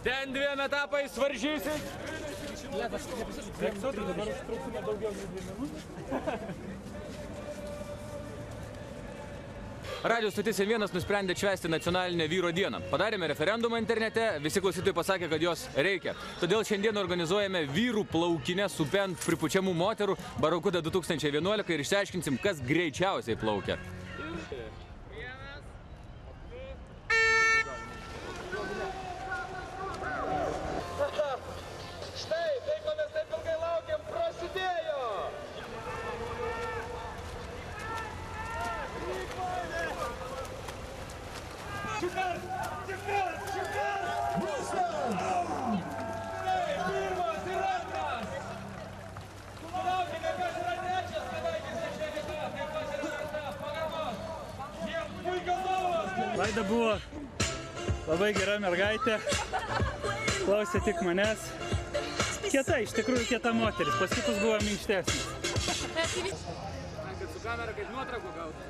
Ten 2 etapais varžysis. Dabar užtruksime daugiau nei 2 minutės. Radio stotis N1 nusprendė švęsti nacionalinę vyro dieną. Padarėme referendumą internete, visi klausytojai pasakė, kad jos reikia. Todėl šiandien organizuojame vyrų plaukinės upe ant pripučiamų moterų Barakuda 2011 ir išsiaiškinsim, kas greičiausiai plaukia. Štai, tai ko mes taip ilgai laukiam, prasidėjo! Šikas! Štai, pirmas ir antras! Sulaukime, kas yra trečias, kadangi šešia vieta, taip pat ir antras, pagarbos! Jie puikios lovos! Vaida buvo labai gera mergaitė, klausė tik manęs. Kieta, iš tikrųjų kieta moteris, pas kitus buvo minkštesnis. Kad su kamera kaip nuotraukų gautų.